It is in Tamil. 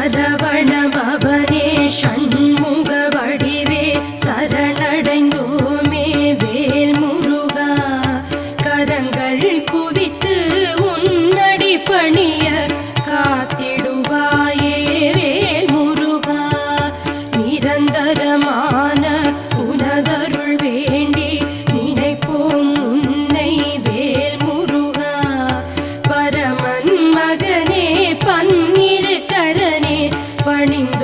சரவணபவனே ஷண்முக வடிவே சரணடைந்தோமே வேல் முருகா கரங்கள் குவித்து உன்னடி பணிய காத்திடுவாயே வேல் முருகா நிரந்தரமான உனதருள் வேண்டி நினைப்போம் உன்னை வேல் முருகா பரமன் மகனே பன்னிரு கரனே பணிந்து